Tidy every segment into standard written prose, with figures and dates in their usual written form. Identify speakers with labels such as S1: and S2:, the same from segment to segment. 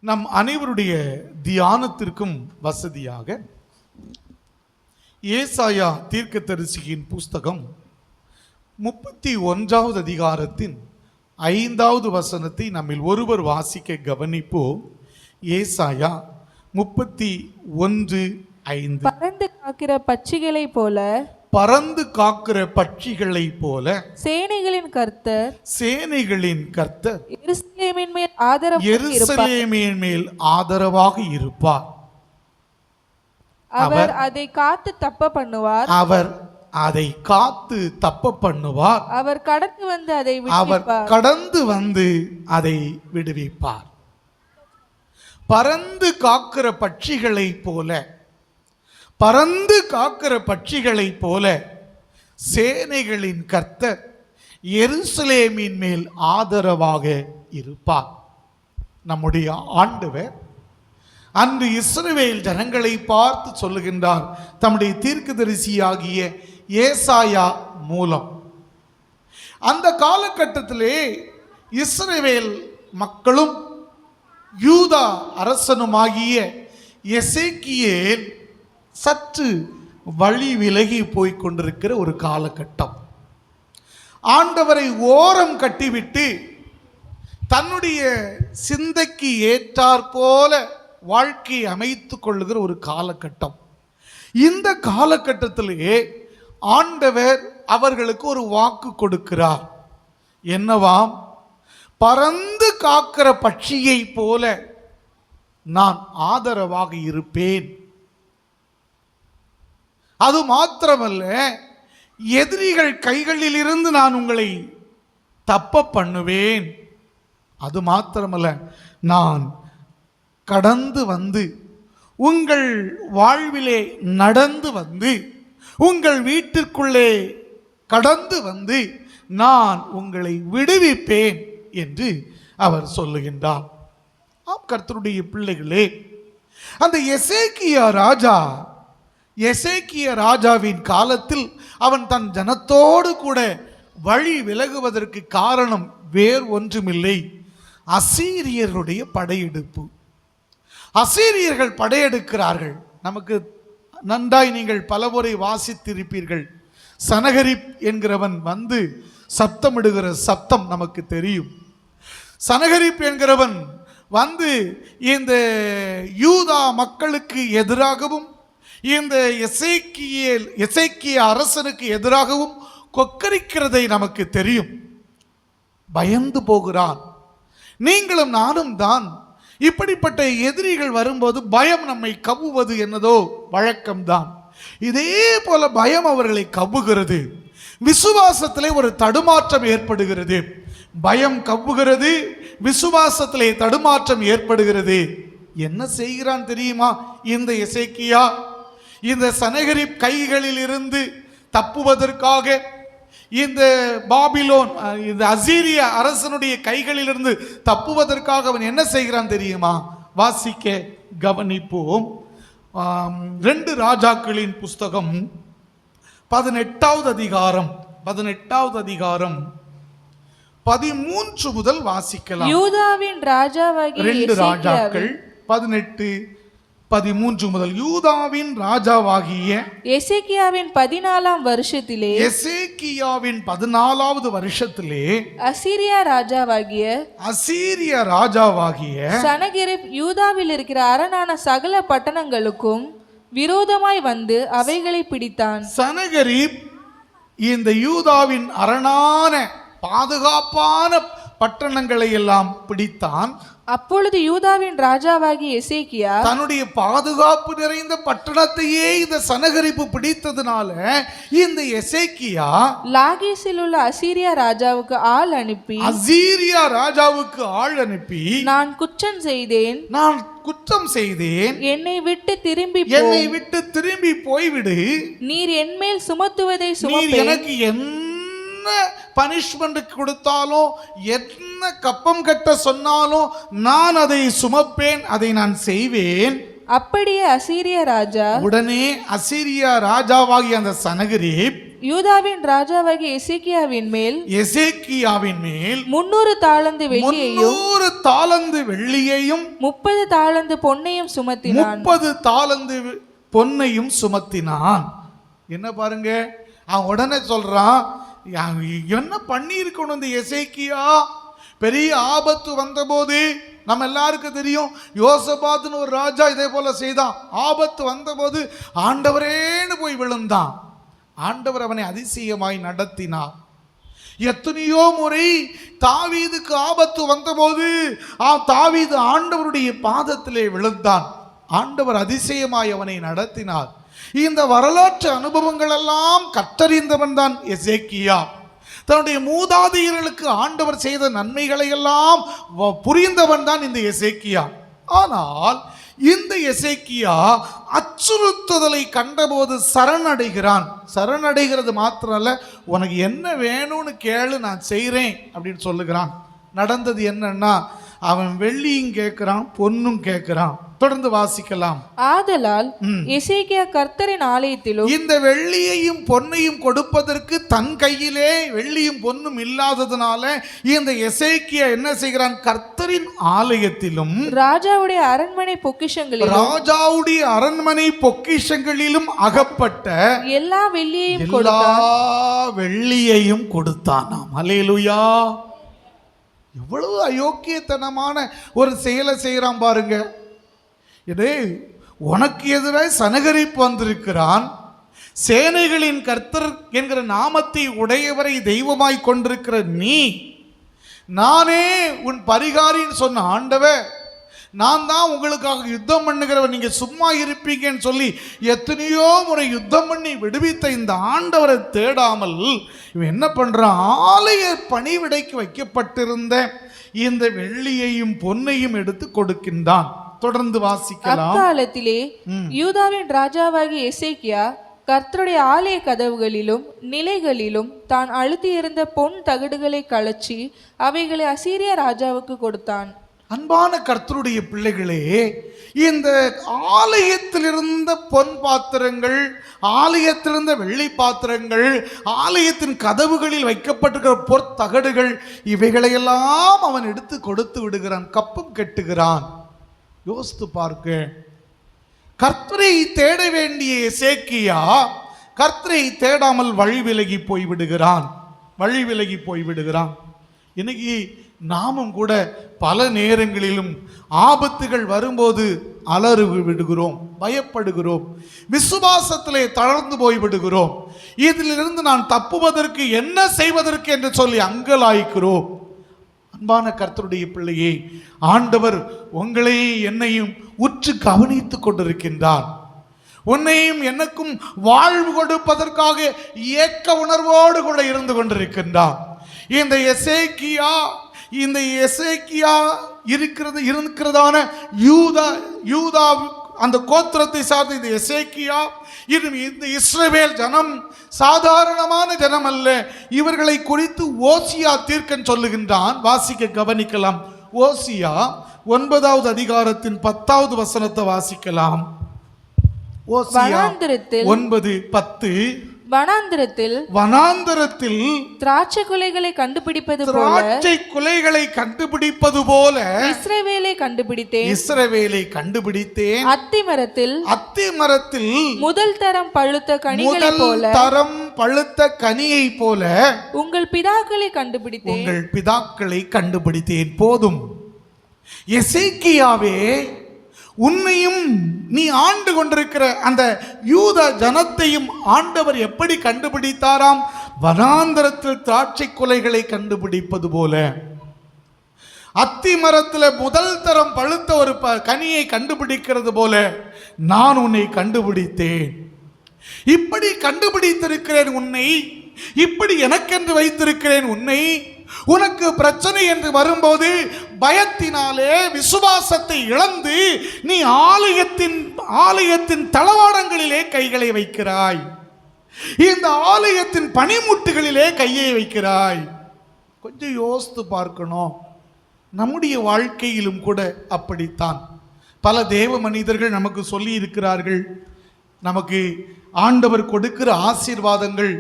S1: நம் அனைவருடைய தியானத்திற்கும் வசதியாக ஏசாயா தீர்க்கதரிசியின் புஸ்தகம் 31வது அதிகாரத்தின் 5வது வசனத்தை நம்மில் ஒருவர் வாசிக்க கவனிப்போம். ஏசாயா 31:5.
S2: பறந்து காக்கிற பட்சிகளைப் போல,
S1: பறந்து காக்கிற பட்சிகளைப் போல
S2: சேனைகளின் கர்த்தர் எருசலேமின் மேல்
S1: ஆதரவாக இருப்பார்.
S2: அவர் அதை காத்து தப்ப பண்ணுவார்.
S1: அதை காத்து தப்ப பண்ணுவார்.
S2: அவர் கடந்து வந்து அதை விடுவிப்பார்.
S1: பறந்து காக்கிற பட்சிகளைப் போல, பறந்து காக்கிற பட்சிகளைப் போல சேனைகளின் கர்த்தர் எருசலேமின் மேல் ஆதரவாக இருப்பார். நம்முடைய ஆண்டவர் அன்று இஸ்ரவேல் ஜனங்களை பார்த்து சொல்லுகின்றார், தம்முடைய தீர்க்கதரிசியாகிய ஏசாயா மூலம். அந்த காலகட்டத்திலே இஸ்ரவேல் மக்களும் யூதா அரசனுமாகிய எசேக்கியேல் சற்று வழி விலகி போய் கொண்டிருக்கிற ஒரு காலகட்டம். ஆண்டவரை ஓரம் கட்டிவிட்டு தன்னுடைய சிந்தைக்கு ஏற்றாற் போல வாழ்க்கை அமைத்து கொள்ளுகிற ஒரு காலகட்டம். இந்த காலகட்டத்திலேயே ஆண்டவர் அவர்களுக்கு ஒரு வாக்கு கொடுக்கிறார். என்னவாம்? பறந்து காக்கிற பட்சியை போல நான் ஆதரவாக இருப்பேன். அது மாத்திரமல்ல, எதிரிகள் கைகளில் இருந்து நான் உங்களை தப்ப பண்ணுவேன். அது மாத்திரமல்ல, நான் கடந்து வந்து உங்கள் வாழ்விலே நடந்து வந்து உங்கள் வீட்டிற்குள்ளே கடந்து வந்து நான் உங்களை விடுவிப்பேன் என்று அவர் சொல்லுகின்றார். கர்த்தருடைய பிள்ளைகளே, அந்த எசேக்கியா ராஜாவின் காலத்தில் அவன் தன் ஜனத்தோடு கூட வழி விலகுவதற்கு காரணம் வேறு ஒன்றுமில்லை, அசீரியர்களுடைய படையெடுப்பு. அசீரியர்கள் படையெடுக்கிறார்கள். நமக்கு நன்றாய் நீங்கள் பலமுறை வாசித்திருப்பீர்கள். சனகரிப் என்கிறவன் வந்து சப்தமிடுகிற சப்தம் நமக்கு தெரியும். சனகரிப் என்கிறவன் வந்து இந்த யூதா மக்களுக்கு எதிராகவும் இந்த எசேக்கியா அரசனுக்கு எதிராகவும் கொக்கரிக்கிறதை நமக்கு தெரியும். பயந்து போகிறான். நீங்களும் நானும் தான். இப்படிப்பட்ட எதிரிகள் வரும்போது பயம் நம்மை கவ்வுவது என்னதோ வழக்கம்தான். இதே போல பயம் அவர்களை கவ்வுகிறது. விசுவாசத்திலே ஒரு தடுமாற்றம் ஏற்படுகிறது. பயம் கவ்வுகிறது, விசுவாசத்திலே தடுமாற்றம் ஏற்படுகிறது. என்ன செய்கிறான் தெரியுமா? இந்த எசேக்கியா இந்த சனகரிப் கைகளில் இருந்து தப்புவதற்காக, இந்த பாபிலோன் இந்த அசீரிய அரசனுடைய கைகளில் இருந்து தப்புவதற்காக அவன் என்ன செய்கிறான் தெரியுமா? வாசிக்க கவனிப்போம். 2 ராஜாக்களின் புஸ்தகம் 18வது அதிகாரம் 13 முதல் வாசிக்கலாம்.
S2: யூதாவின் ராஜாவாகிய
S1: 2 ராஜாக்கள் 18:13 முதல். யூதாவின் ராஜாவாகிய
S2: எசேக்கியாவின் 14ஆம் வருஷத்திலே,
S1: எசேக்கியாவின் 14வது வருஷத்திலே
S2: அசீரியா ராஜாவாகிய
S1: சனகெரிப்
S2: யூதாவில் இருக்கிற அரணான சகல பட்டணங்களுக்கும் விரோதமாய் வந்து அவைகளை பிடித்தான்.
S1: சனகெரிப் இந்த யூதாவின் அரணான பாதுகாப்பான பட்டணங்களை எல்லாம் பிடித்தான்.
S2: அப்பொழுது யூதாவின் ராஜாவாகிய எசேக்கியா
S1: தன்னுடைய பாதுகாப்பு நிறைந்த பட்டணத்தையே இந்த சனகரிப்பு பிடித்ததுனால இந்த எசேக்கியா
S2: லாகீசில் உள்ள அசீரியா ராஜாவுக்கு ஆள் அனுப்பி, நான் குற்றம் செய்தேன், என்னை விட்டு திரும்பி போய்விடு. நீர் என்மேல் சுமத்துவதை சுமப்பேன்.
S1: எனக்கு என்ன பனிஷ்மெண்ட் கொடுத்தாலும், என்ன கப்பம் கட்ட சொன்னாலும் நான் அதை சுமப்பேன், அதை நான் செய்வேன்.
S2: அப்படியே அசீரிய ராஜா
S1: உடனே அசீரியா ராஜாவாகிய அந்த சனகரிப்
S2: யூதாவின் ராஜாவாகிய எசேக்கியாவின் மேல் 300 தாலந்து வெள்ளியையும்
S1: 300 தாலந்து வெள்ளியையும்
S2: 30 தாலந்து பொன்னையும் சுமத்தினான்.
S1: 30 தாலந்து பொன்னையும் சுமத்தினான். என்ன பாருங்க, அவன் உடனே சொல்றான், என்ன பண்ணி இருக்கணும் இந்த எசேக்கியா? பெரிய ஆபத்து வந்தபோது நம்ம எல்லாருக்கும் தெரியும், யோசபாத்னு ஒரு ராஜா இதே போல செய்தான். ஆபத்து வந்தபோது ஆண்டவரேன்னு போய் விழுந்தான். ஆண்டவர் அவனை அதிசயமாய் நடத்தினார். எத்தனையோ முறை தாவீதுக்கு ஆபத்து வந்தபோது தாவீது ஆண்டவருடைய பாதத்திலே விழுந்தான். ஆண்டவர் அதிசயமாய் அவனை நடத்தினார். இந்த வரலாற்று அனுபவங்கள் எல்லாம் கற்றறிந்தவன் தான் எசேக்கியா. தன்னுடைய மூதாதையர்களுக்கு ஆண்டவர் செய்த நன்மைகளை எல்லாம் புரிந்தவன் தான் இந்த எசேக்கியா. ஆனால் இந்த எசேக்கியா அச்சுறுத்துதலை கண்டபோது சரணடைகிறான். சரணடைகிறது மாத்திரமல்ல, உனக்கு என்ன வேணும்னு கேளு, நான் செய்கிறேன் அப்படின்னு சொல்லுகிறான். நடந்தது என்னன்னா, அவன் வெள்ளியும் கேட்கிறான், பொன்னும் கேட்கிறான். தொடர்ந்து வாசிக்கலாம்.
S2: ஆதலால் எசேக்கியா கர்த்தரின் ஆலயத்திலும்,
S1: இந்த வெள்ளியையும் பொன்னையும் கொடுப்பதற்கு தன் கையிலே வெள்ளியும் பொன்னும் இல்லாததுனால இந்த எசேக்கியா என்ன செய்கிறான்? கர்த்தரின் ஆலயத்திலும்
S2: ராஜாவுடைய அரண்மனை
S1: பொக்கிஷங்களிலும் அகப்பட்ட
S2: எல்லா
S1: வெள்ளியையும் கொடுத்தானாம். அல்லேலூயா! எவ்வளவு அயோக்கியத்தனமான ஒரு செயலை செய்கிறான் பாருங்க. இதே உனக்கு எதிராக சனகரிப்பு வந்திருக்கிறான். சேனைகளின் கர்த்தர் என்கிற நாமத்தை உடையவரை தெய்வமாய் கொண்டிருக்கிற நீ, நானே உன் பரிகாரின்னு சொன்ன ஆண்டவர், நான் தான் உங்களுக்காக யுத்தம் பண்ணுகிறவன், நீங்க சும்மா இருப்பீங்கன்னு சொல்லி எத்தனையோ முறை யுத்தம் பண்ணி விடுவித்த இந்த ஆண்டவரை தேடாமல் இவன் என்ன பண்றான்? ஆலய பணிவிடைக்கு வைக்கப்பட்டிருந்த இந்த வெள்ளியையும் பொன்னையும் எடுத்து கொடுக்கின்றான். தொடர்ந்து வாசிக்கலாம்.
S2: அக்காலத்திலே யூதாவின் ராஜாவாகிய எசேக்கியா கர்த்தருடைய ஆலய கதவுகளிலும் நிலைகளிலும் தான் அழுத்தியிருந்த பொன் தகடுகளை கலச்சி அவைகளை அசீரிய ராஜாவுக்கு கொடுத்தான்.
S1: அன்பான கர்த்தருடைய பிள்ளைகளே, இந்த ஆலயத்தில் இருந்த பொன் பாத்திரங்கள், ஆலயத்திலிருந்த வெள்ளி பாத்திரங்கள், ஆலயத்தின் கதவுகளில் வைக்கப்பட்டிருக்கிற பொற்தகடுகள், இவைகளையெல்லாம் அவன் எடுத்து கொடுத்து விடுகிறான், கப்பம் கட்டுகிறான். யோசித்து பார்க்க, கர்த்தரை தேட வேண்டிய எசேக்கியா கர்த்தரை தேடாமல் வழி விலகி போய்விடுகிறான். இன்னைக்கு நாமும் கூட பல நேரங்களிலும் ஆபத்துகள் வரும்போது அலறி விடுகிறோம், பயப்படுகிறோம், விசுவாசத்திலே தளர்ந்து போய்விடுகிறோம். இதிலிருந்து நான் தப்புவதற்கு என்ன செய்வதற்கு என்று சொல்லி அங்கலாய்க்கிறோம். அன்பான கர்த்தருடைய பிள்ளையே, ஆண்டவர் உங்களையும் என்னையும் உற்று கவனித்துக் கொண்டிருக்கின்றார். உன்னையும் எனக்கும் வாழ்வு கொடுப்பதற்காக ஏக்க உணர்வோடு கூட இருந்து கொண்டிருக்கின்றார். இந்த எசேக்கியா இருக்கிறதான யூதா அந்த கோத்திரத்தை சார்ந்த இந்த எசேக்கியா, இந்த இஸ்ரவேல் ஜனம் சாதாரணமான ஜனம் அல்ல. இவர்களை குறித்து ஓசியா தீர்க்கன் சொல்லுகின்றான். வாசிக்க கவனிக்கலாம். ஓசியா 9வது அதிகாரத்தின் 10வது வசனத்தை வாசிக்கலாம். ஓசியா 9:10.
S2: வனாந்தரத்தில் திராட்சை குலைகளை கண்டுபிடிப்பது
S1: போல
S2: இஸ்ரவேலை கண்டுபிடித்தேன்.
S1: அத்திமரத்தில்
S2: முதல் தரம் பழுத்த
S1: கனியை போல
S2: உங்கள் பிதாக்களை
S1: கண்டுபிடித்தேன். போதும் எசேக்கியாவே, உன்னையும் நீ ஆண்டு கொண்டிருக்கிற அந்த யூத ஜனத்தையும் ஆண்டவர் எப்படி கண்டுபிடித்தாராம்? வனாந்தரத்தில் திராட்சை குலைகளை கண்டுபிடிப்பது போல, அத்தி மரத்தில் முதல் தரம் பழுத்த ஒரு கனியை கண்டுபிடிக்கிறது போல நான் உன்னை கண்டுபிடித்தேன். இப்படி கண்டுபிடித்திருக்கிறேன் உன்னை, இப்படி எனக்கென்று வைத்திருக்கிறேன் உன்னை. உனக்கு பிரச்சனை என்று வரும்போது பயத்தினாலே விசுவாசத்தை இழந்து நீ ஆலயத்தின் தளவாடங்களிலே கைகளை வைக்கிறாய், இந்த ஆலயத்தின் பனிமுட்டுகளிலே கையை வைக்கிறாய். கொஞ்சம் யோசித்து பார்க்கணும். நம்முடைய வாழ்க்கையிலும் கூட அப்படித்தான். பல தேவ மனிதர்கள் நமக்கு சொல்லி இருக்கிறார்கள், நமக்கு ஆண்டவர் கொடுக்கிற ஆசீர்வாதங்கள்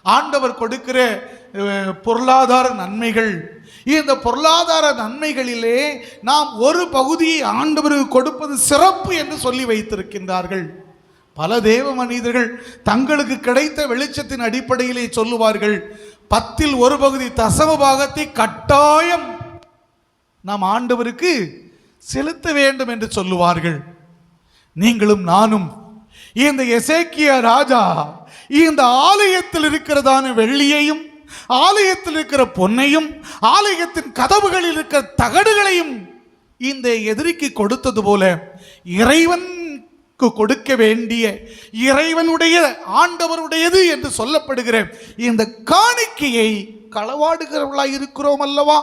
S1: ஆண்டவர் கொடுக்கிற பொருளாதார நன்மைகள். இந்த பொருளாதார நன்மைகளிலே நாம் ஒரு பகுதியை ஆண்டவருக்கு கொடுப்பது சிறப்பு என்று சொல்லி வைத்திருக்கின்றார்கள். பல தேவ மனிதர்கள் தங்களுக்கு கிடைத்த வெளிச்சத்தின் அடிப்படையிலே சொல்லுவார்கள், 10ல் ஒரு பகுதி தசம பாகத்தை கட்டாயம் நாம் ஆண்டவருக்கு செலுத்த வேண்டும் என்று சொல்லுவார்கள். நீங்களும் நானும் இந்த எசேக்கியா ராஜா இந்த ஆலயத்தில் இருக்கிறதான வெள்ளியையும், ஆலயத்தில் இருக்கிற பொன்னையும், ஆலயத்தின் கதவுகளில் இருக்கிற தகடுகளையும் இந்த எதிரிக்கு கொடுத்தது போல இறைவனுக்கு கொடுக்க வேண்டிய, இறைவனுடைய, ஆண்டவருடையது என்று சொல்லப்படுகிற இந்த காணிக்கையை களவாடுகிறவர்களாய் இருக்கிறோம் அல்லவா?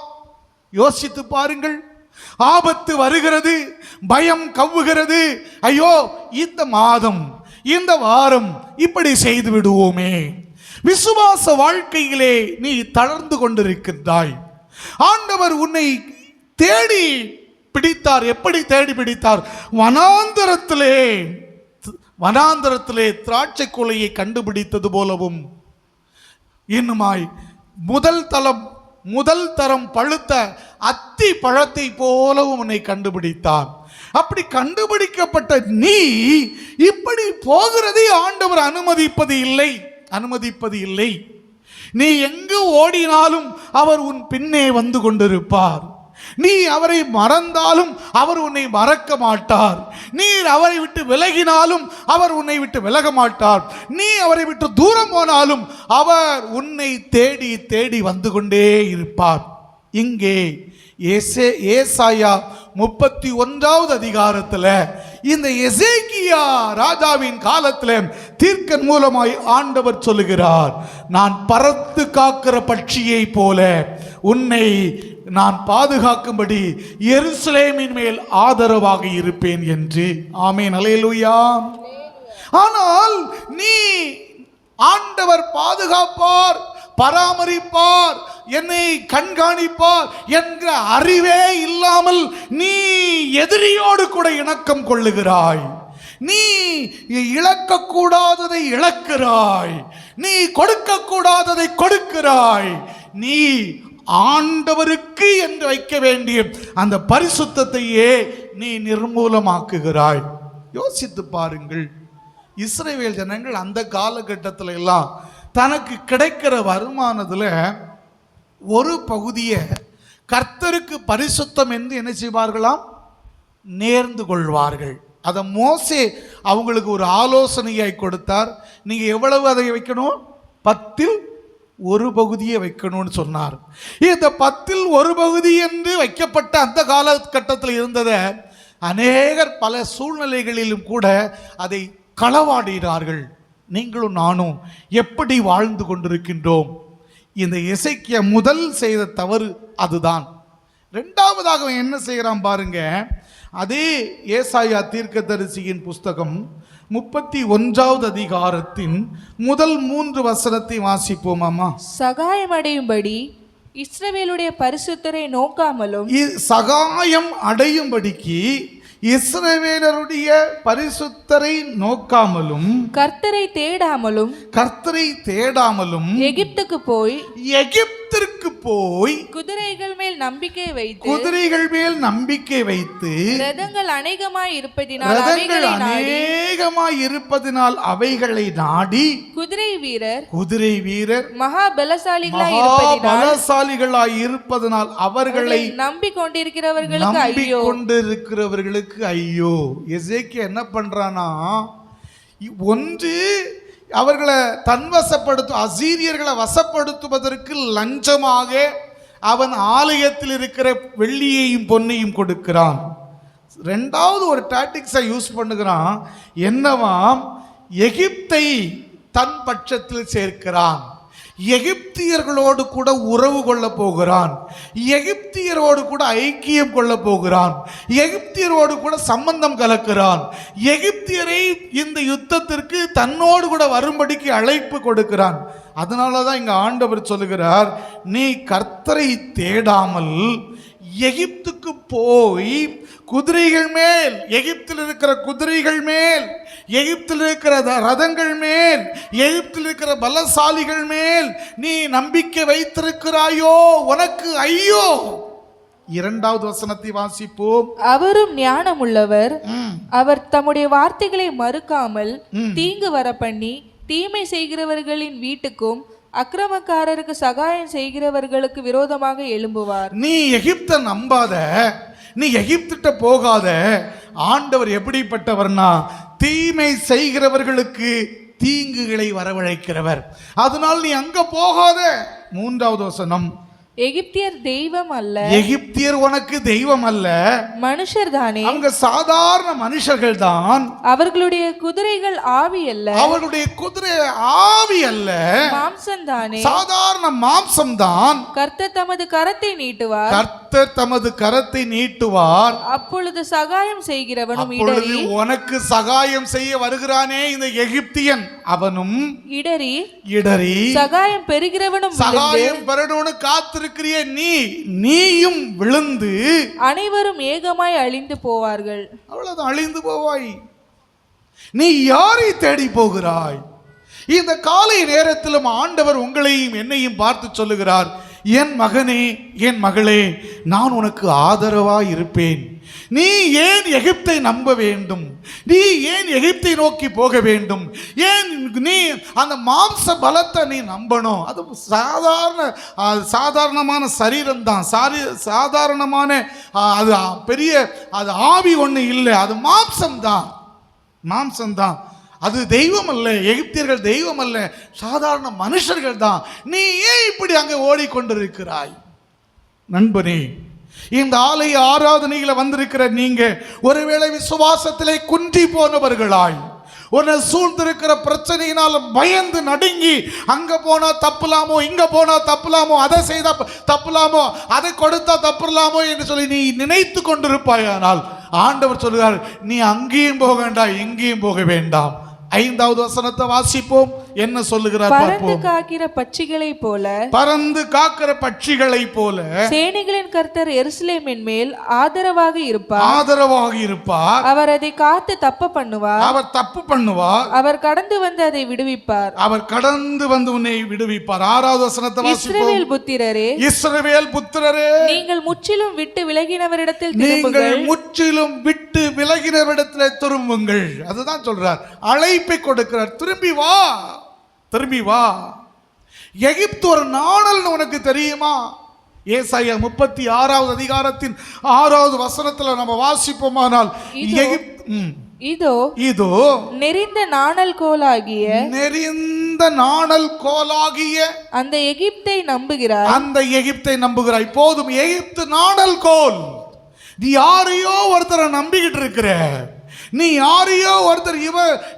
S1: யோசித்து பாருங்கள். ஆபத்து வருகிறது, பயம் கவ்வுகிறது. ஐயோ, இந்த மாதம், இந்த வாரம் இப்படி செய்து விடுவோமே. விசுவாச வாழ்க்கையிலே நீ தளர்ந்து கொண்டிருக்கின்றாய். ஆண்டவர் உன்னை தேடி பிடித்தார். எப்படி தேடி பிடித்தார்? வனாந்தரத்திலே திராட்சை கொலையை கண்டுபிடித்தது போலவும், இன்னுமாய் முதல் தரம் பழுத்த அத்தி பழத்தை போலவும் உன்னை கண்டுபிடித்தார். அப்படி கண்டுபிடிக்கப்பட்ட நீ இப்படி போகிறதை ஆண்டவர் அனுமதிப்பது இல்லை. நீ எங்கு ஓடினாலும் அவர் உன் பின்னே வந்து கொண்டிருப்பார். நீ அவரை மறந்தாலும் அவர் உன்னை மறக்க மாட்டார். நீ அவரை விட்டு விலகினாலும் அவர் உன்னை விட்டு விலக மாட்டார். நீ அவரை விட்டு தூரம் போனாலும் அவர் உன்னை தேடி தேடி வந்து கொண்டே இருப்பார். இங்கே ஏசாயா 31வது அதிகாரத்தில் இந்த எசேக்கியா ராஜாவின் காலத்தில் தீர்க்கன் மூலமாய் ஆண்டவர் சொல்லுகிறார், நான் பறந்து காக்கிற பட்சியை போல உன்னை நான் பாதுகாக்கும்படி எருசலேமின் மேல் ஆதரவாக இருப்பேன் என்று. ஆமென், அல்லேலூயா. ஆனால் நீ ஆண்டவர் பாதுகாப்பார், பராமரிப்பார், என்னை கண்காணிப்பார் என்கிற அறிவே இல்லாமல் நீ எதிரியோடு கூட இணக்கம் கொள்ளுகிறாய். நீ இழக்கக்கூடாததை இழக்கிறாய். நீ கொடுக்கக்கூடாததை கொடுக்கிறாய். நீ ஆண்டவருக்கு என்று வைக்க வேண்டிய அந்த பரிசுத்தத்தையே நீ நிர்மூலமாக்குகிறாய். யோசித்து பாருங்கள். இஸ்ரவேல் ஜனங்கள் அந்த காலகட்டத்தில் எல்லாம் தனக்கு கிடைக்கிற வருமானத்தில் ஒரு பகுதியை கர்த்தருக்கு பரிசுத்தம் என்று என்ன செய்வார்களாம்? நேர்ந்து கொள்வார்கள். அதை மோசே அவங்களுக்கு ஒரு ஆலோசனையாய் கொடுத்தார். நீங்கள் எவ்வளவு அதை வைக்கணும்? 10ல் ஒரு பகுதியை வைக்கணும்னு சொன்னார். இந்த 10ல் ஒரு பகுதி என்று வைக்கப்பட்ட அந்த காலகட்டத்தில் இருந்ததை அநேகர் பல சூழ்நிலைகளிலும் கூட அதை களவாடினார்கள். நீங்களும் நானும் எப்படி வாழ்ந்து கொண்டிருக்கின்றோம்? இந்த எசேக்கியா முதல் செய்த தவறு அதுதான். இரண்டாவதாக என்ன செய்கிறான் பாருங்க. அதே ஏசாயா தீர்க்கதரிசியின் புஸ்தகம் 31வது அதிகாரத்தின் முதல் 3 வசனத்தை வாசிப்போமாமா.
S2: சகாயமடையும்படி இஸ்ரவேலுடைய பரிசுத்தரை நோக்காமலும்,
S1: சகாயம் அடையும்படிக்கு இஸ்ரவேலருடைய பரிசுத்தரை நோக்காமலும்,
S2: கர்த்தரை தேடாமலும்
S1: எகிப்திற்கு போய்
S2: குதிரைகள் மேல் நம்பிக்கை வைத்து ரதங்கள் அநேகமாய் இருப்பதினால் அவைகளை நாடி குதிரை வீரர் மகா பலசாலிகளாய் இருப்பதனால் அவர்களை நம்பிக்கொண்டிருக்கிறவர்களுக்கு ஐயோ. எசேக்கியா என்ன பண்றானா, ஒன்று அவர்களை அசீரியர்களை வசப்படுத்துவதற்கு லஞ்சமாக அவன் ஆலயத்தில் இருக்கிற வெள்ளியையும் பொன்னையும் கொடுக்கிறான். ரெண்டாவது ஒரு டாக்டிக்ஸை யூஸ் பண்ணுகிறான். என்னவாம்? எகிப்தை தன் பட்சத்தில் சேர்க்கிறான். எகிப்தியர்களோடு கூட உறவு கொள்ள போகிறான். எகிப்தியரோடு கூட ஐக்கியம் கொள்ள போகிறான். எகிப்தியரோடு கூட சம்பந்தம் கலக்கிறான். எகிப்தியரை இந்த யுத்தத்திற்கு தன்னோடு கூட வரும்படிக்கு அழைப்பு கொடுக்கிறான். அதனால தான் இங்க ஆண்டவர் சொல்லுகிறார், நீ கர்த்தரை தேடாமல் எகிப்துக்கு போய்
S1: குதிரைகள் மேல், எகிப்தில் இருக்கிற குதிரைகள் மேல், எகிப்தில் இருக்கிற ரதங்கள் மேல், எகிப்தில் இருக்கிற பலசாலிகள் மேல் நீ நம்பிக்கை வைத்திருக்கிறாயோ, உனக்கு ஐயோ. 2வது வசனத்தை வாசிப்போம்.
S2: அவரும் ஞானமுள்ளவர், அவர் தம்முடைய வார்த்தைகளை மறுக்காமல் தீங்கு வர பண்ணி தீமை செய்கிறவர்களின் வீட்டுக்கும் அக்கிரமக்காரருக்கு சகாயம் செய்கிறவர்களுக்கு விரோதமாக எழும்புவார்.
S1: நீ எகிப்தை நம்பாத, நீ எகிப்திட்ட போகாத. ஆண்டவர் எப்படிப்பட்டவர்னா தீமை செய்கிறவர்களுக்கு தீங்குகளை வரவழைக்கிறவர். அதனால் நீ அங்க போகாத. 3வது வசனம்,
S2: எகிப்தியர் தெய்வம் அல்ல,
S1: எகிப்தியர் உனக்கு தெய்வம் அல்ல,
S2: மனுஷர் தானே.
S1: அவங்க சாதாரண மனுஷர்கள் தான்.
S2: அவர்களுடைய குதிரைகள் ஆவி அல்ல,
S1: அவர்களுடைய குதிரை ஆவி அல்ல,
S2: மாம்சம் தானே.
S1: சாதாரண மாம்சம் தான்.
S2: கர்த்தர் தமது கரத்தை நீட்டுவார்,
S1: கர்த்தர் தமது கரத்தை நீட்டுவார்,
S2: அப்பொழுது சகாயம் செய்கிறவனும்
S1: அப்பொழுது
S2: இடறி.
S1: உனக்கு சகாயம் செய்ய வருகிறானே இந்த எகிப்தியன், அவனும்
S2: இடறி
S1: இடறி.
S2: சகாயம் பெறுகிறவனும்
S1: சகாயம் பெறணும்னு காத்திருக்கிறிய நீயும் விழுந்து
S2: அனைவரும் ஏகமாய் அழிந்து போவார்கள்.
S1: அவ்வளவுதான், அழிந்து போவாய். நீ யாரை தேடி போகிறாய்? இந்த காலை நேரத்திலும் ஆண்டவர் உங்களையும் என்னையும் பார்த்து சொல்லுகிறார், என் மகனே, என் மகளே, நான் உனக்கு ஆதரவாய் இருப்பேன். நீ ஏன் எகிப்தை நம்ப வேண்டும்? நீ ஏன் எகிப்தை நோக்கி போக வேண்டும்? ஏன் நீ அந்த மாம்ச பலத்தை நீ நம்பணும்? அது சாதாரணமான சரீரம் தான், சாதாரணமான அது பெரிய அது ஆவி ஒன்று இல்லை, அது மாம்சம்தான், மாம்சம்தான். அது தெய்வம் அல்ல. எகிப்தியர்கள் தெய்வம் அல்ல, சாதாரண மனுஷர்கள் தான். நீ ஏன் இப்படி அங்கே ஓடிக்கொண்டிருக்கிறாய்? நண்பனே, இந்த ஆலய ஆராதனையில வந்திருக்கிற நீங்க ஒருவேளை விசுவாசத்திலே குன்றி போனவர்களாய், உன்னை சூழ்ந்திருக்கிற பிரச்சனையினால பயந்து நடுங்கி, அங்க போனா தப்புலாமோ, இங்க போனா தப்புலாமோ, அதை செய்தா தப்புலாமோ, அதை கொடுத்தா தப்புலாமோ என்று சொல்லி நீ நினைத்து கொண்டிருப்பாய். ஆனால் ஆண்டவர் சொல்கிறார், நீ அங்கேயும் போக வேண்டாம், எங்கேயும் போக வேண்டாம். 5வது வசனத்தை வாசிப்போம். என்ன சொல்லுகிறார்
S2: பறந்து காக்கிற பட்சிகளை போல,
S1: பறந்து காக்கிற பட்சிகளை போல
S2: சேனைகளின் கர்த்தர் எருசலேமின் மேல் ஆதரவாக இருப்பார்,
S1: ஆதரவாக இருப்பார்.
S2: அவர் அதை காத்து தப்பு பண்ணுவார்,
S1: அவர் தப்பு பண்ணுவார்,
S2: அவர் கடந்து வந்து அதை விடுவிப்பார்,
S1: அவர் கடந்து வந்து உன்னை விடுவிப்பார். 6வது வசனத்தை வாசிப்போம்.
S2: இஸ்ரவேல் புத்திரரே,
S1: இஸ்ரவேல் புத்திரரே,
S2: நீங்கள் முற்றிலும் விட்டு விலகினவரிடத்தில்
S1: நீங்கள்
S2: திரும்புங்கள்,
S1: முற்றிலும் விட்டு விலகினவரிடத்தில் திரும்புங்கள். அதுதான் சொல்றார், அழைப்பை கொடுக்கிறார். திரும்பி வா, திரும்பி வா. எகிப்து ஒரு நாணல் உனக்கு தெரியுமா? ஏசாயா 36வது அதிகாரத்தின் 6வது வசனத்துல நம்ம வாசிப்போமானால், இதோ இதோ
S2: நெறிந்த நாணல் கோலாகிய,
S1: நெறிந்த நாணல் கோலாகிய
S2: அந்த எகிப்தை நம்புகிறார்,
S1: அந்த எகிப்தை நம்புகிறாய். போதும், எகிப்து நாணல் கோல். நீ யாரையோ ஒருத்தரை நம்பிக்கிட்டு இருக்கிற, நீ யாரையோ ஒருத்தர்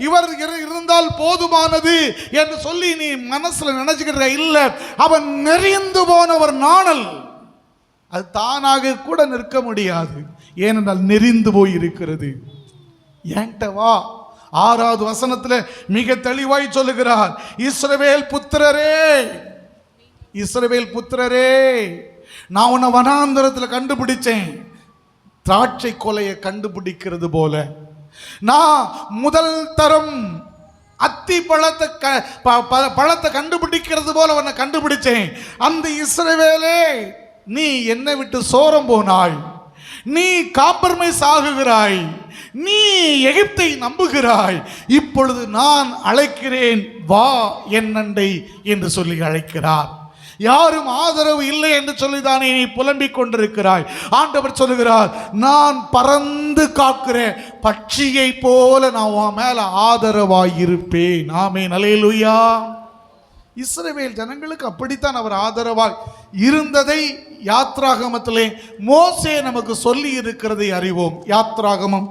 S1: இவர் இருந்தால் போதுமானது என்று சொல்லி நீ மனசுல நினைச்சுக்கிற. இல்ல, அவன் நெறிந்து போன ஒரு நாணல். அது தானாக கூட நிற்க முடியாது, ஏனென்றால் நெறிந்து போய் இருக்கிறது. என்கிட்ட வா. 6வது வசனத்துல மிக தெளிவாய் சொல்லுகிறார், இஸ்ரவேல் புத்திரரே, இஸ்ரவேல் புத்திரரே, நான் உன்னை வனாந்தரத்தில் கண்டுபிடிச்சேன், திராட்சை கொலையை கண்டுபிடிக்கிறது போல. நான் முதல் தரம் அத்தி பழத்தை கண்டுபிடிக்கிறது போல உன்னை கண்டுபிடிச்சேன். அந்த இஸ்ரவேலே, நீ என்னை விட்டு சோரம் போனாய், நீ காம்பர்மைஸ் ஆகுகிறாய், நீ எகிப்தை நம்புகிறாய். இப்பொழுது நான் அழைக்கிறேன், வா என் அண்டை என்று சொல்லி அழைக்கிறார். யாரும் ஆதரவு இல்லை என்று சொல்லிதானே நீ புலம்பிக் கொண்டிருக்கிறாய். ஆண்டவர் சொல்லுகிறார், நான் பறந்து காக்கிற பட்சியை போல நான் உன் மேல ஆதரவாய் இருப்பேன். ஆமென், அல்லேலூயா. இஸ்ரவேல் ஜனங்களுக்கு அப்படித்தான் அவர் ஆதரவாய் இருந்ததை யாத்ராகமத்திலே மோசே நமக்கு சொல்லி இருக்கிறதை அறிவோம். யாத்ராகமம்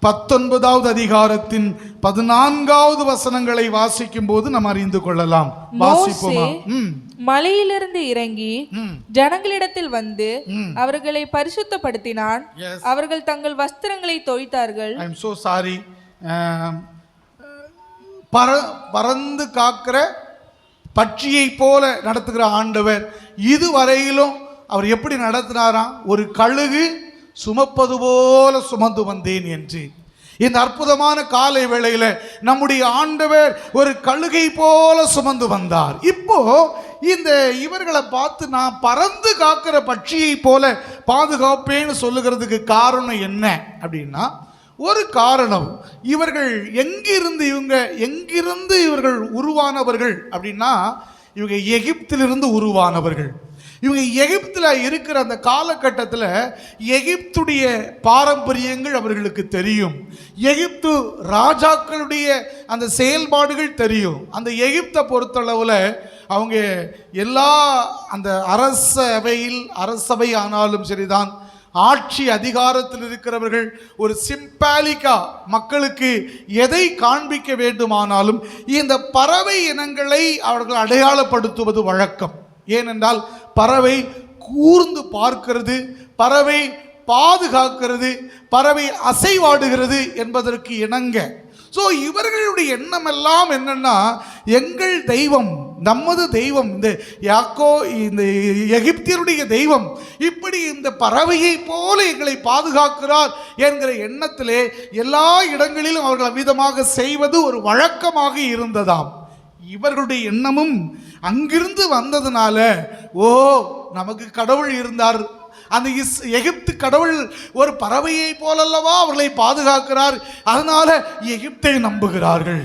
S1: 19வது அதிகாரத்தின் 14வது வசனங்களை வாசிக்கும் போது நாம் அறிந்து கொள்ளலாம். வாசிப்போமா?
S2: மலையிலிருந்து இறங்கி ஜனங்களிடத்தில் வந்து அவர்களை பரிசுத்தப்படுத்தினான். அவர்கள் தங்கள் வஸ்திரங்களை தோய்த்தார்கள்.
S1: ஐ அம் சோ சாரி. பறந்து காக்கிற பட்சியை போல நடத்துகிற ஆண்டவர் இதுவரையிலும் அவர் எப்படி நடத்தினாராம்? ஒரு கழுகு சுமப்பது போல சுமந்து வந்தேன் என்று. இந்த அற்புதமான காலை வேளையில நம்முடைய ஆண்டவர் ஒரு கழுகை போல சுமந்து வந்தார். இப்போ இந்த இவர்களை பார்த்து நான் பறந்து காக்கிற பட்சியை போல பாதுகாப்பேன்னு சொல்லுகிறதுக்கு காரணம் என்ன அப்படின்னா, ஒரு காரணம், இவர்கள் எங்கிருந்து இவர்கள் உருவானவர்கள் அப்படின்னா, இவங்க எகிப்திலிருந்து உருவானவர்கள். இவங்க எகிப்தில் இருக்கிற அந்த காலகட்டத்தில் எகிப்துடைய பாரம்பரியங்கள் அவர்களுக்கு தெரியும். எகிப்து ராஜாக்களுடைய அந்த செயல்பாடுகள் தெரியும். அந்த எகிப்தை பொறுத்தளவில் அவங்க எல்லா அந்த அரசவை ஆனாலும் சரிதான், ஆட்சி அதிகாரத்தில் இருக்கிறவர்கள் ஒரு சிம்பாலிக்கா மக்களுக்கு எதை காண்பிக்க வேண்டுமானாலும் இந்த பறவை இனங்களை அவர்கள் அடையாளப்படுத்துவது வழக்கம். ஏனென்றால் பறவை கூர்ந்து பார்க்கிறது, பறவை பாதுகாக்கிறது, பறவை அசைவாடுகிறது என்பதற்கு இணங்க. ஸோ இவர்களுடைய எண்ணம் எல்லாம் என்னன்னா, எங்கள் தெய்வம், நமது தெய்வம், இந்த எகிப்தியருடைய தெய்வம் இப்படி இந்த பறவையை போல எங்களை பாதுகாக்கிறார் என்கிற எண்ணத்திலே எல்லா இடங்களிலும் அவர்கள் அவ்விதமாக செய்வது ஒரு வழக்கமாக இருந்ததாம். இவர்களுடைய எண்ணமும் அங்கிருந்து வந்ததுனால, ஓ நமக்கு கடவுள் இருந்தார், அந்த எகிப்து கடவுள் ஒரு பறவையை போலல்லவா அவர்களை பாதுகாக்கிறார், அதனால எகிப்தை நம்புகிறார்கள்.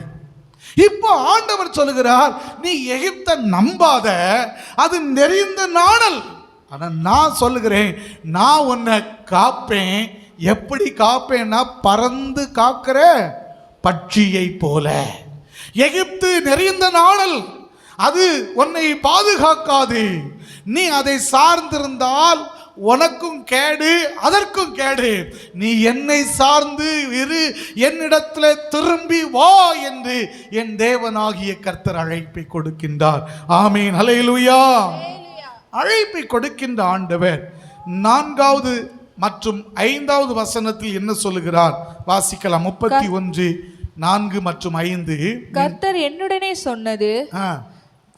S1: இப்போ ஆண்டவர் சொல்லுகிறார், நீ எகிப்தை நம்பாத, அது நெறிந்த நாணல். ஆனா நான் சொல்லுகிறேன், நான் உன்னை காப்பேன். எப்படி காப்பேன்னா, பறந்து காக்கிற பட்சியை போல. எகிப்து நெறிந்த நாணல், அது உன்னை பாதுகாக்காது. நீ அதை சார்ந்திருந்தால் உனக்கும் கேடு, அதற்கும் கேடு. நீ என்னை சார்ந்து இரு, என்னிடத்தில் திரும்பி வா என்று என் தேவனாகிய கர்த்தர் அழைப்பை கொடுக்கின்றார். ஆமீன், ஹல்லேலூயா. அழைப்பை கொடுக்கின்ற ஆண்டவர் 4வது மற்றும் 5வது வசனத்தில் என்ன சொல்லுகிறார் வாசிக்கலாம். 31, 4 மற்றும் 5.
S2: கர்த்தர் என்னுடனே சொன்னது,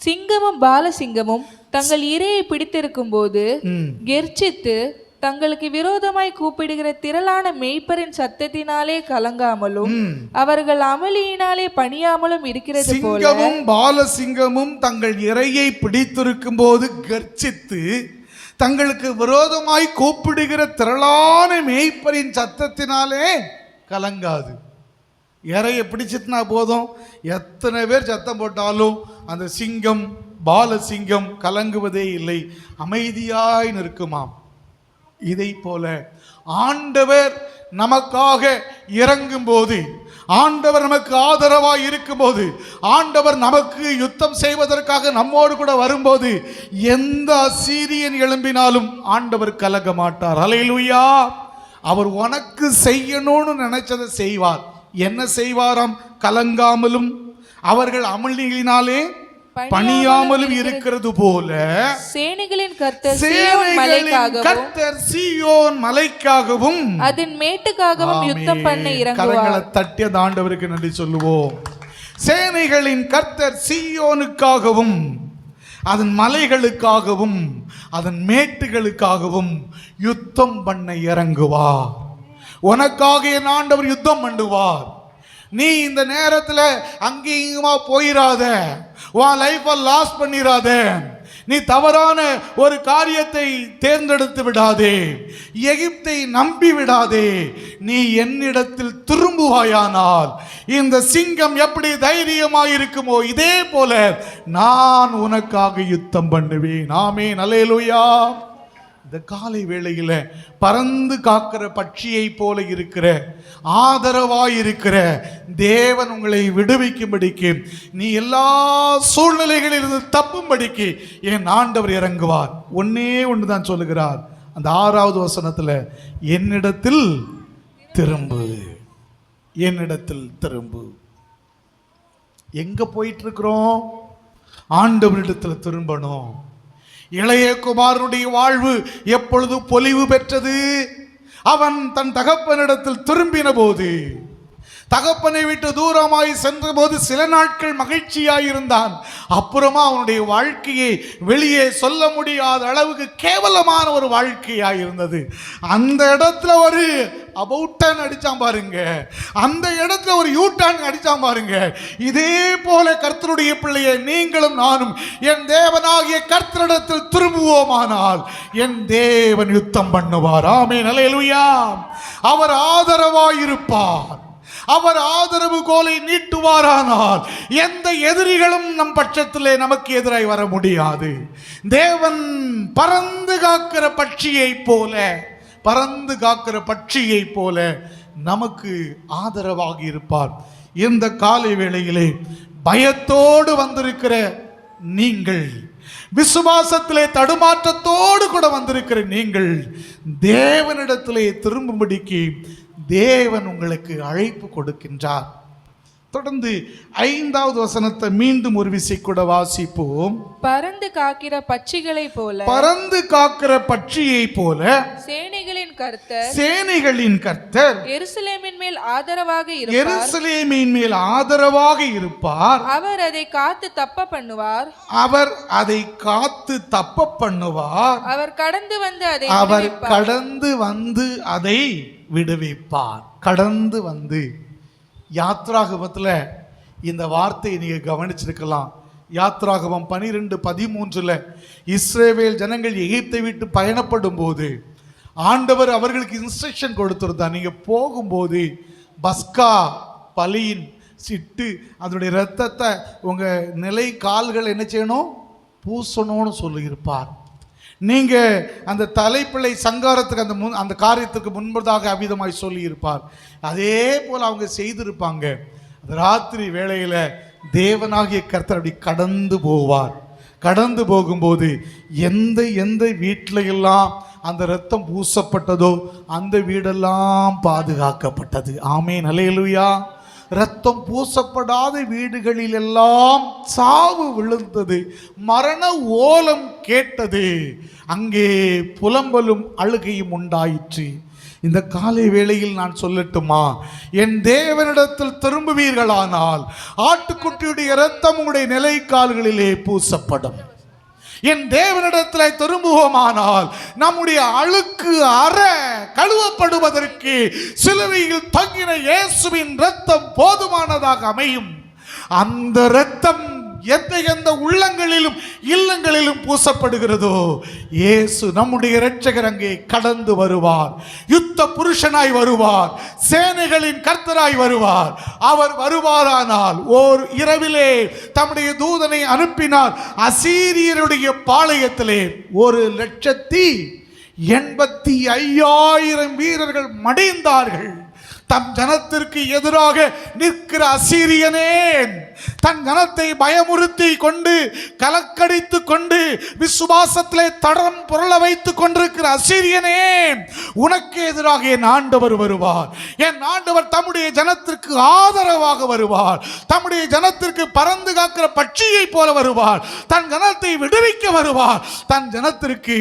S2: சிங்கமும் பாலசிங்கமும் தங்கள் இரையை பிடித்திருக்கும் போது கெர்ச்சித்து தங்களுக்கு விரோதமாய் கூப்பிடுகிற திரளான மேய்ப்பரின் சத்தத்தினாலே கலங்காமலும் அவர்கள் அமளியினாலே பணியாமலும் இருக்கிறது போல,
S1: சிங்கமும் பாலசிங்கமும் தங்கள் இரையை பிடித்திருக்கும் போது கர்ச்சித்து தங்களுக்கு விரோதமாய் கூப்பிடுகிற திரளான மேய்ப்பரின் சத்தத்தினாலே கலங்காது. இறையை பிடிச்சிட்டுனா போதும், எத்தனை பேர் சத்தம் போட்டாலும் அந்த சிங்கம் பாலசிங்கம் கலங்குவதே இல்லை, அமைதியாய் நிற்குமாம். இதை போல ஆண்டவர் நமக்காக இறங்கும் போது, ஆண்டவர் நமக்கு ஆதரவாய் இருக்கும்போது, ஆண்டவர் நமக்கு யுத்தம் செய்வதற்காக நம்மோடு கூட வரும்போது, எந்த அசீரியன் எழும்பினாலும் ஆண்டவர் கலங்க மாட்டார். ஹல்லேலூயா. அவர் உனக்கு செய்யணும்னு நினைச்சதை செய்வார். என்ன செய்வாராம்? கலங்காமலும் அவர்கள் அமளியினாலே பணியாமலும் இருக்கிறது போல,
S2: சேனைகளின் கர்த்தர் சீயோன்
S1: மலைக்காகவும்
S2: அதன் மேட்டுக்காகவும் யுத்தம் பண்ண இறங்குவார்.
S1: கரங்களை தட்டி அந்த ஆண்டவருக்கு நன்றி சொல்லுவோம். சேனைகளின் கர்த்தர் சீயோனுக்காகவும் அதன் மலைகளுக்காகவும் அதன் மேட்டுகளுக்காகவும் யுத்தம் பண்ண இறங்குவார். உனக்காக என் ஆண்டவர் யுத்தம் பண்ணுவார். நீ இந்த நேரத்தில் அங்கேயுமா போயிடாத, உன் லைஃபை லாஸ் பண்ணிடாத, நீ தவறான ஒரு காரியத்தை தேர்ந்தெடுத்து விடாதே, எகிப்தை நம்பி விடாதே. நீ என்னிடத்தில் திரும்புவாயானால் இந்த சிங்கம் எப்படி தைரியமாயிருக்குமோ இதே போல நான் உனக்காக யுத்தம் பண்ணுவேன். ஆமென், அல்லேலூயா. இந்த காலை வேளையில் பறந்து காக்கிற பட்சியை போல இருக்கிற, ஆதரவாயிருக்கிற தேவன் உங்களை விடுவிக்கும்படிக்கு, நீ எல்லா சூழ்நிலைகளிலிருந்து தப்பும்படிக்கு என் ஆண்டவர் இறங்குவார். ஒன்னே ஒன்று தான் சொல்லுகிறார் அந்த 6வது வசனத்தில், என்னிடத்தில் திரும்பு, என்னிடத்தில் திரும்பு. எங்க போயிட்டு இருக்கிறோம்? ஆண்டவரிடத்தில் திரும்பணும். இளைய குமாரனுடைய வாழ்வு எப்பொழுது பொலிவு பெற்றது? அவன் தன் தகப்பனிடத்தில் திரும்பின போது. தகப்பனை விட்டு தூரமாய் சென்றபோது சில நாட்கள் மகிழ்ச்சியாய் இருந்தான். அப்புறமா அவனுடைய வாழ்க்கையை வெளியே சொல்ல முடியாத அளவுக்கு கேவலமான ஒரு வாழ்க்கையாய் இருந்தது. அந்த இடத்துல ஒரு அபவுட் டர்ன் அடிச்சான் பாருங்க, அந்த இடத்துல ஒரு யூ டர்ன் அடிச்சான் பாருங்க. இதே போல கர்த்தருடைய பிள்ளையை நீங்களும் நானும் என் தேவனாகிய கர்த்தரிடத்தில் திரும்புவோமானால் என் தேவன் யுத்தம் பண்ணுவார். ஆமென், அல்லேலூயா. அவர் ஆதரவாயிருப்பார். அவர் ஆதரவு கோலை நீட்டுவாரானால் எந்த எதிரிகளும் நம் பட்சத்திலே நமக்கு எதிராய் வர முடியாது. தேவன் பறந்து காக்கிற பட்சியை போல, பறந்து காக்கிற பட்சியை போல நமக்கு ஆதரவாக இருப்பார். இந்த காலை வேளையிலே பயத்தோடு வந்திருக்கிற நீங்கள், விசுவாசத்திலே தடுமாற்றத்தோடு கூட வந்திருக்கிற நீங்கள், தேவனிடத்திலே திரும்பும்படிக்கு தேவன் உங்களுக்கு அழைப்பு கொடுக்கின்றார். தொடர்ந்து 5வது வசனத்தை மீண்டும் ஒரு விசை கூட வாசிப்போம்.
S2: பறந்து காக்கிற பட்சிகளை போல,
S1: பறந்து காக்கிற பட்சியை போல
S2: சேனைகளின் கர்த்தர்,
S1: சேனைகளின் கர்த்தர்
S2: எருசலேமின் மேல் ஆதரவாக இருப்பார்.
S1: எருசலேமின் மேல் ஆதரவாக இருப்பார்.
S2: அவர் அதை காத்து தப்ப பண்ணுவார்.
S1: அவர் அதை காத்து தப்ப பண்ணுவார்.
S2: அவர் கடந்து வந்து அதை
S1: அவர்
S2: விடுவிப்பார்.
S1: கடந்து வந்து அதை விடுவிப்பார். கடந்து வந்து, யாத்ராகமத்தில் இந்த வார்த்தையை நீங்கள் கவனிச்சிருக்கலாம். யாத்ராகமம் 12:13 இஸ்ரவேல் ஜனங்கள் எகிப்தை விட்டு பயணப்படும் போது ஆண்டவர் அவர்களுக்கு இன்ஸ்ட்ரக்ஷன் கொடுத்துருந்தார். நீங்கள் போகும்போது பஸ்கா பலியின் சிட்டு அதனுடைய இரத்தத்தை உங்கள் நிலை கால்கள் என்ன செய்யணும், பூசணும்னு சொல்லியிருப்பார். நீங்கள் அந்த தலைப்பிள்ளை சங்காரத்துக்கு அந்த காரியத்துக்கு முன்பதாக அவ்விதமாய் சொல்லியிருப்பார். அதே போல் அவங்க செய்திருப்பாங்க. அந்த ராத்திரி வேளையில் தேவனாகிய கர்த்தர் அப்படி கடந்து போவார். கடந்து போகும்போது எந்த வீட்டில எல்லாம் அந்த இரத்தம் பூசப்பட்டதோ அந்த வீடெல்லாம் பாதுகாக்கப்பட்டது. ஆமென், அல்லேலூயா. இரத்தம் பூசப்படாத வீடுகளில் எல்லாம் சாவு விழுந்தது, மரண ஓலம் கேட்டது, அங்கே புலம்பலும் அழுகையும் உண்டாயிற்று. இந்த காலை வேளையில் நான் சொல்லட்டுமா, என் தேவனிடத்தில் திரும்புவீர்களானால் ஆட்டுக்குட்டியுடைய இரத்தம் உங்களுடைய நிலைக்கால்களிலே பூசப்படும். என் தேவனிடத்தில் திரும்புவோமானால் நம்முடைய அழுக்கு அற கழுவப்படுவதற்கு சிலுவையில் தங்கின இயேசுவின் இரத்தம் போதுமானதாக அமையும். அந்த இரத்தம் எந்த உள்ளங்களிலும் இல்லங்களிலும் பூசப்படுகிறதோ இயேசு நம்முடைய இரட்சகர் அங்கே கடந்து வருவார். யுத்த புருஷனாய் வருவார், சேனைகளின் கர்த்தராய் வருவார். அவர் வருவாரானால் ஓர் இரவிலே தம்முடைய தூதனை அனுப்பினார். அசீரியருடைய பாளையத்திலே 1,85,000 வீரர்கள் மடிந்தார்கள். தம் ஜனத்திற்கு எதிராக நிற்கிற அசீரியனே, தன் ஜனத்தை பயமுறுத்தி கொண்டு கலக்கடித்து கொண்டு விசுவாசத்திலே தடம் புரள வைத்துக் கொண்டிருக்கிற அசீரியனே, உனக்கு எதிராக என் ஆண்டவர் வருவார். என் ஆண்டவர் தம்முடைய ஜனத்திற்கு ஆதரவாக வருவார். தம்முடைய ஜனத்திற்கு பறந்து காக்கிற பட்சியை போல வருவார். தன் ஜனத்தை விடுவிக்க வருவார். தன் ஜனத்திற்கு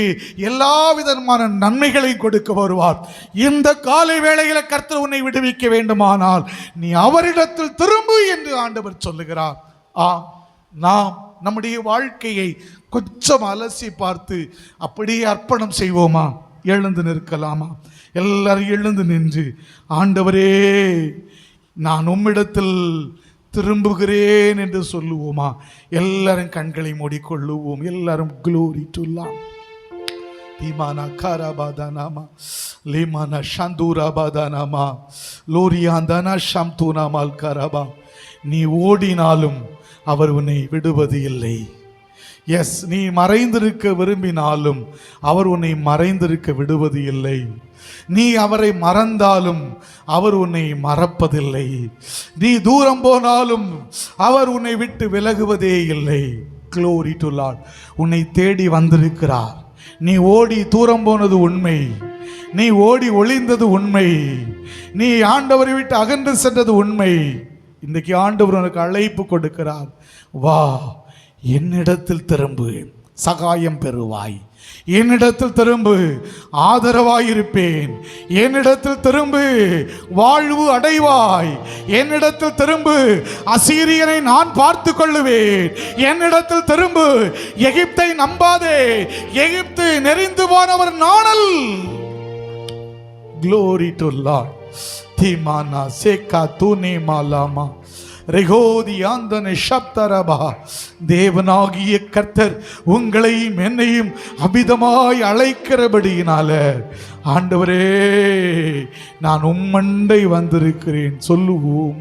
S1: எல்லா விதமான நன்மைகளை கொடுக்க வருவார். இந்த காலை வேளையில கர்த்தர் உன்னை விடுவிக்க வேண்டுமானால் நீ அவரிடத்தில் திரும்பு என்று ஆண்டவர் சொல்லுகிறார். நாம் நம்முடைய வாழ்க்கையை கொஞ்சம் அலசி பார்த்து அப்படியே அர்ப்பணம் செய்வோமா? எழுந்து நிற்கலாமா? எல்லாரும் எழுந்து நின்று, ஆண்டவரே நான் உம்மிடத்தில் திரும்புகிறேன் என்று சொல்லுவோமா? எல்லாரும் கண்களை மூடிக்கொள்ளுவோம். எல்லாரும் க்ளோரி டு லார்ட். தீமானா காராபாதானாமா லேமானா ஷந்தூராபாதானாமா லோரியாந்தானா ஷம்தூனாமால் காராபா. நீ ஓடினாலும் அவர் உன்னை விடுவது இல்லை. எஸ், நீ மறைந்திருக்க விரும்பினாலும் அவர் உன்னை மறைந்திருக்க விடுவது இல்லை. நீ அவரை மறந்தாலும் அவர் உன்னை மறப்பதில்லை. நீ தூரம் போனாலும் அவர் உன்னை விட்டு விலகுவதே இல்லை. Glory to Lord. உன்னை தேடி வந்திருக்கிறார். நீ ஓடி தூரம் போனது உண்மை, நீ ஓடி ஒளிந்தது உண்மை, நீ ஆண்டவரை விட்டு அகன்று சென்றது உண்மை. இன்றைக்கு ஆண்டவர் உனக்கு அழைப்பு கொடுக்கிறார். வா, என்னிடத்தில் திரும்பு, சகாயம் பெறுவாய். என்னிடத்தில் திரும்பு, ஆதரவாயிருப்பேன். என்னிடத்தில் திரும்பு, வாழ்வு அடைவாய். என்னிடத்தில் திரும்பு, அசீரியனை நான் பார்த்து கொள்ளுவேன். என்னிடத்தில் திரும்பு, எகிப்தை நம்பாதே. எகிப்து நெறிந்து போனவர் நாணல். Glory to Lord. தீமானா சேக்கா தூனே மாலாமா ரெகோதி ஆந்தன சப்தரபா. தேவனாகிய கர்த்தர் உங்களையும் என்னையும் அபிதமாய் அழைக்கிறபடியினால, ஆண்டவரே நான் உம்மண்டை வந்திருக்கிறேன் சொல்லுவோம்.